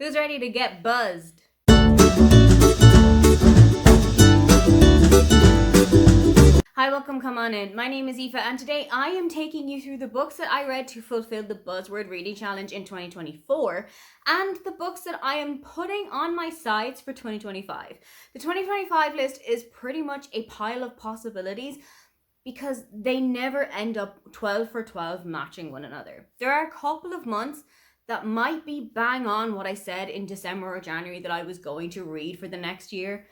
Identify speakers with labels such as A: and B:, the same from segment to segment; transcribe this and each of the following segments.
A: Who's ready to get buzzed? Hi, welcome, come on in. My name is Aoife and today I am taking you through the books that I read to fulfill the Buzzword Reading Challenge in 2024 and the books that I am putting on my sides for 2025. The 2025 list is pretty much a pile of possibilities because they never end up 12 for 12 matching one another. There are a couple of months that might be bang on what I said in December or January that I was going to read for the next year,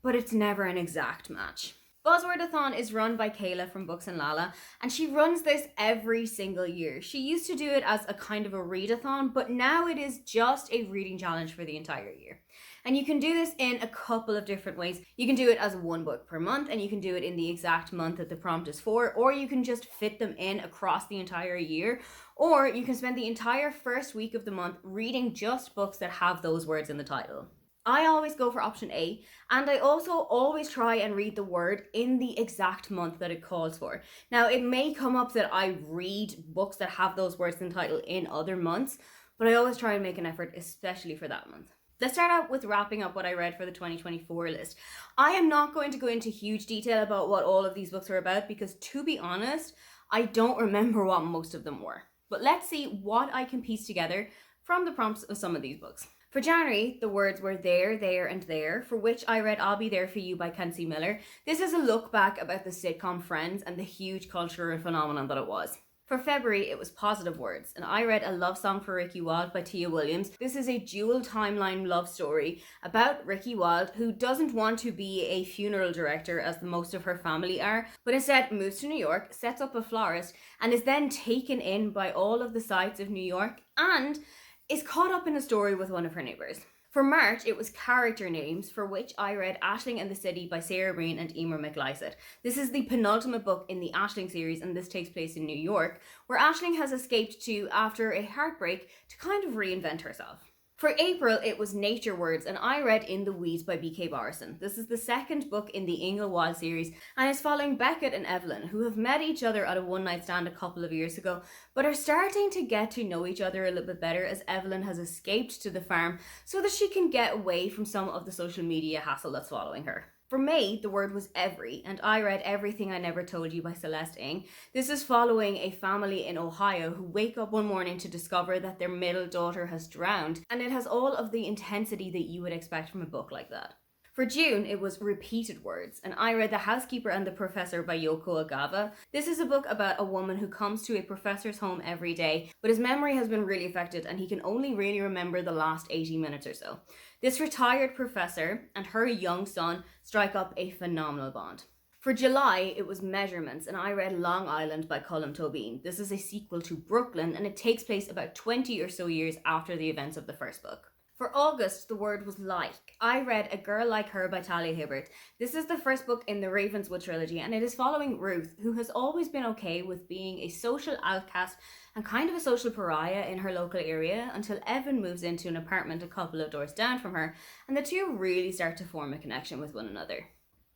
A: but it's never an exact match. Buzzwordathon is run by Kayla from Books and Lala, and she runs this every single year. She used to do it as a kind of a readathon, but now it is just a reading challenge for the entire year. And you can do this in a couple of different ways. You can do it as one book per month, and you can do it in the exact month that the prompt is for, or you can just fit them in across the entire year, or you can spend the entire first week of the month reading just books that have those words in the title. I always go for option A, and I also always try and read the word in the exact month that it calls for. Now, it may come up that I read books that have those words in the title in other months, but I always try and make an effort, especially for that month. Let's start out with wrapping up what I read for the 2024 list. I am not going to go into huge detail about what all of these books are about because, to be honest, I don't remember what most of them were. But let's see what I can piece together from the prompts of some of these books. For January, the words were there, and there, for which I read I'll Be There For You by Kenzie Miller. This is a look back about the sitcom Friends and the huge cultural phenomenon that it was. For February, it was Positive Words, and I read A Love Song for Ricky Wilde by Tia Williams. This is a dual timeline love story about Ricky Wilde, who doesn't want to be a funeral director as most of her family are, but instead moves to New York, sets up a florist, and is then taken in by all of the sights of New York and is caught up in a story with one of her neighbours. For March, it was Character Names, for which I read Aisling and the City by Sarah Breen and Emer McLysett. This is the penultimate book in the Aisling series, and this takes place in New York, where Aisling has escaped to, after a heartbreak, to kind of reinvent herself. For April, it was Nature Words, and I read In the Weeds by B.K. Barrison. This is the second book in the Inglewild series, and is following Beckett and Evelyn, who have met each other at a one-night stand a couple of years ago, but are starting to get to know each other a little bit better as Evelyn has escaped to the farm so that she can get away from some of the social media hassle that's following her. For May, the word was every, and I read Everything I Never Told You by Celeste Ng. This is following a family in Ohio who wake up one morning to discover that their middle daughter has drowned, and it has all of the intensity that you would expect from a book like that. For June, it was Repeated Words, and I read The Housekeeper and the Professor by Yoko Agawa. This is a book about a woman who comes to a professor's home every day, but his memory has been really affected and he can only really remember the last 80 minutes or so. This retired professor and her young son strike up a phenomenal bond. For July, it was Measurements, and I read Long Island by Colm Tóibín. This is a sequel to Brooklyn, and it takes place about 20 or so years after the events of the first book. For August, the word was like. I read A Girl Like Her by Talia Hibbert. This is the first book in the Ravenswood trilogy, and it is following Ruth, who has always been okay with being a social outcast and kind of a social pariah in her local area until Evan moves into an apartment a couple of doors down from her, and the two really start to form a connection with one another.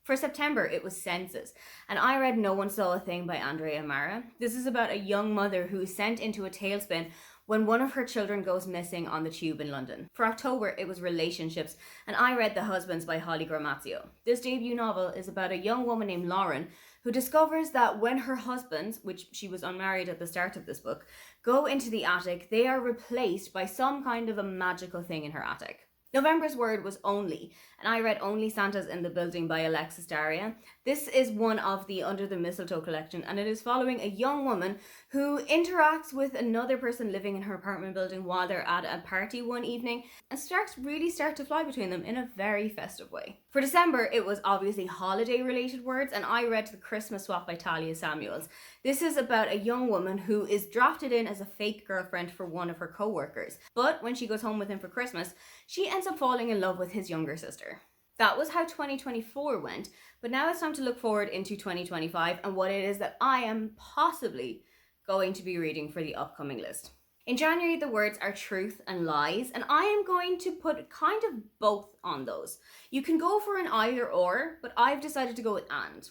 A: For September, it was Senses, and I read No One Saw a Thing by Andrea Mara. This is about a young mother who is sent into a tailspin when one of her children goes missing on the tube in London. For October, it was Relationships, and I read The Husbands by Holly Gramazio. This debut novel is about a young woman named Lauren who discovers that when her husbands, which she was unmarried at the start of this book, go into the attic, they are replaced by some kind of a magical thing in her attic. November's word was Only, and I read Only Santa's in the Building by Alexis Daria. This is one of the Under the Mistletoe collection, and it is following a young woman who interacts with another person living in her apartment building while they're at a party one evening, and sparks really start to fly between them in a very festive way. For December, it was obviously holiday-related words, and I read The Christmas Swap by Talia Samuels. This is about a young woman who is drafted in as a fake girlfriend for one of her co-workers, but when she goes home with him for Christmas, she ends up falling in love with his younger sister. That was how 2024 went, but now it's time to look forward into 2025 and what it is that I am possibly going to be reading for the upcoming list. In January, the words are truth and lies, and I am going to put kind of both on those. You can go for an either or, but I've decided to go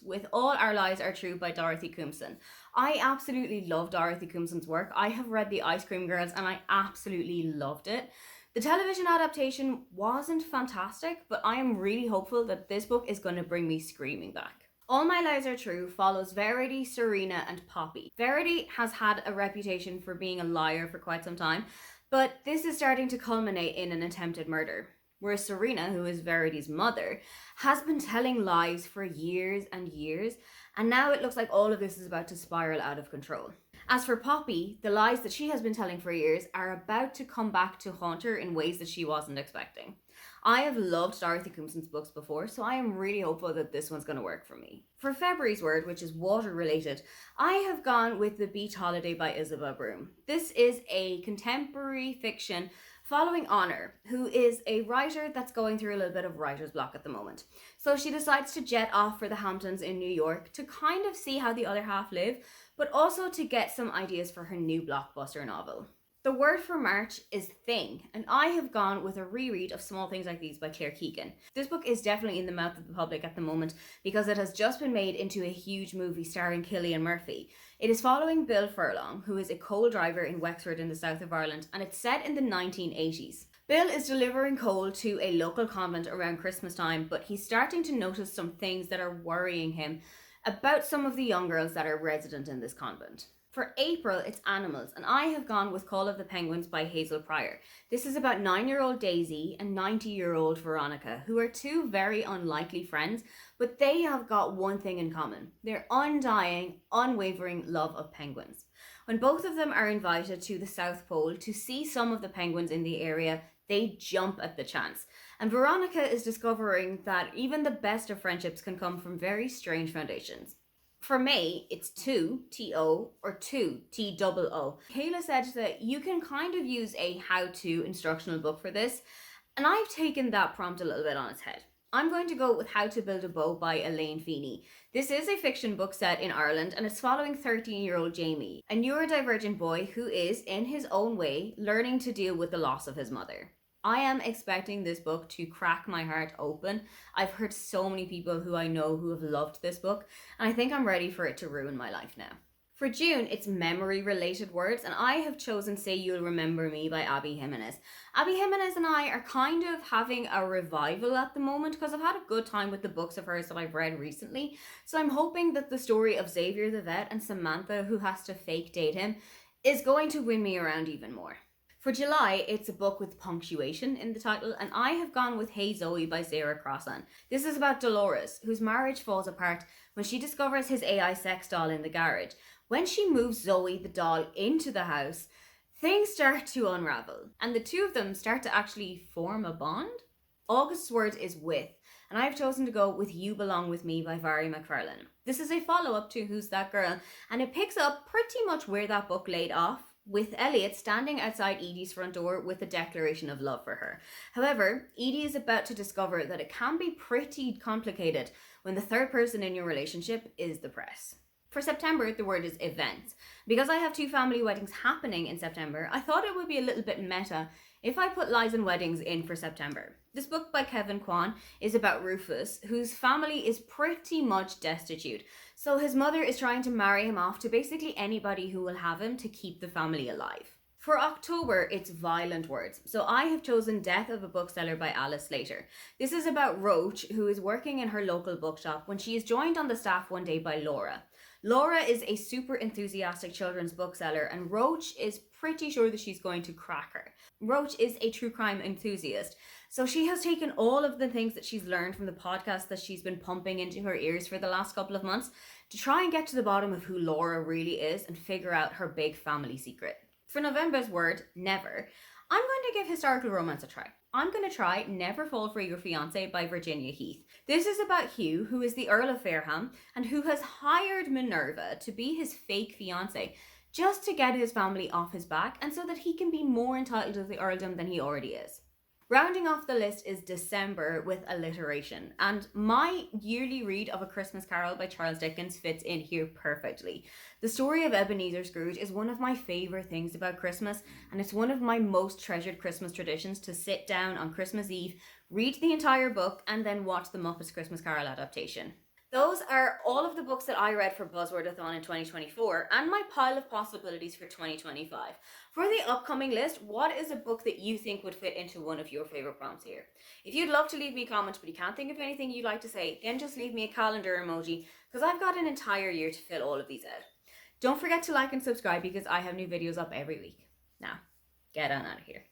A: with All Our Lies Are True by Dorothy Koomson. I absolutely love Dorothy Koomson's work. I have read The Ice Cream Girls and I absolutely loved it. The television adaptation wasn't fantastic, but I am really hopeful that this book is going to bring me screaming back. All My Lies Are True follows Verity, Serena, and Poppy. Verity has had a reputation for being a liar for quite some time, but this is starting to culminate in an attempted murder. Whereas Serena, who is Verity's mother, has been telling lies for years and years, and now it looks like all of this is about to spiral out of control. As for Poppy, the lies that she has been telling for years are about to come back to haunt her in ways that she wasn't expecting. I have loved Dorothy Coomson's books before, so I am really hopeful that this one's going to work for me. For February's word, which is water related, I have gone with The Beach Holiday by Isabel Broom. This is a contemporary fiction following Honor, who is a writer that's going through a little bit of writer's block at the moment. So she decides to jet off for the Hamptons in New York to kind of see how the other half live, but also to get some ideas for her new blockbuster novel. The word for March is thing, and I have gone with a reread of Small Things Like These by Claire Keegan. This book is definitely in the mouth of the public at the moment because it has just been made into a huge movie starring Cillian Murphy. It is following Bill Furlong, who is a coal driver in Wexford in the south of Ireland, and it's set in the 1980s. Bill is delivering coal to a local convent around Christmas time, but he's starting to notice some things that are worrying him about some of the young girls that are resident in this convent. For April, it's animals, and I have gone with Call of the Penguins by Hazel Pryor. This is about 9-year-old Daisy and 90-year-old Veronica, who are two very unlikely friends, but they have got one thing in common: their undying, unwavering love of penguins. When both of them are invited to the South Pole to see some of the penguins in the area, they jump at the chance. And Veronica is discovering that even the best of friendships can come from very strange foundations. For May, it's 2, T-O, or 2, T-O-O. Kayla said that you can kind of use a how-to instructional book for this, and I've taken that prompt a little bit on its head. I'm going to go with How to Build a Bow by Elaine Feeney. This is a fiction book set in Ireland, and it's following 13-year-old Jamie, a neurodivergent boy who is, in his own way, learning to deal with the loss of his mother. I am expecting this book to crack my heart open. I've heard so many people who I know who have loved this book, and I think I'm ready for it to ruin my life now. For June, it's memory-related words, and I have chosen Say You'll Remember Me by Abby Jimenez. Abby Jimenez and I are kind of having a revival at the moment because I've had a good time with the books of hers that I've read recently, so I'm hoping that the story of Xavier the vet and Samantha, who has to fake date him, is going to win me around even more. For July, it's a book with punctuation in the title, and I have gone with Hey Zoe by Sarah Crossan. This is about Dolores, whose marriage falls apart when she discovers his AI sex doll in the garage. When she moves Zoe, the doll, into the house, things start to unravel, and the two of them start to actually form a bond. August's word is with, and I've chosen to go with You Belong With Me by Vari McFarlane. This is a follow-up to Who's That Girl, and it picks up pretty much where that book laid off, with Elliot standing outside Edie's front door with a declaration of love for her. However, Edie is about to discover that it can be pretty complicated when the third person in your relationship is the press. For September, the word is events. Because I have 2 family weddings happening in September, I thought it would be a little bit meta if I put Lies and Weddings in for September. This book by Kevin Kwan is about Rufus, whose family is pretty much destitute. So his mother is trying to marry him off to basically anybody who will have him to keep the family alive. For October, it's violent words. So I have chosen Death of a Bookseller by Alice Slater. This is about Roach, who is working in her local bookshop when she is joined on the staff one day by Laura. Laura is a super enthusiastic children's bookseller, and Roach is pretty sure that she's going to crack her. Roach is a true crime enthusiast, so she has taken all of the things that she's learned from the podcast that she's been pumping into her ears for the last couple of months to try and get to the bottom of who Laura really is and figure out her big family secret. For November's word, never, I'm going to give historical romance a try. I'm going to try Never Fall for Your Fiancé by Virginia Heath. This is about Hugh, who is the Earl of Fareham, and who has hired Minerva to be his fake fiancé just to get his family off his back and so that he can be more entitled to the earldom than he already is. Rounding off the list is December with alliteration, and my yearly read of A Christmas Carol by Charles Dickens fits in here perfectly. The story of Ebenezer Scrooge is one of my favourite things about Christmas, and it's one of my most treasured Christmas traditions to sit down on Christmas Eve, read the entire book, and then watch the Muppets Christmas Carol adaptation. Those are all of the books that I read for Buzzwordathon in 2024 and my pile of possibilities for 2025. For the upcoming list, what is a book that you think would fit into one of your favorite prompts here? If you'd love to leave me a comment but you can't think of anything you'd like to say, then just leave me a calendar emoji because I've got an entire year to fill all of these out. Don't forget to like and subscribe because I have new videos up every week. Now, get on out of here.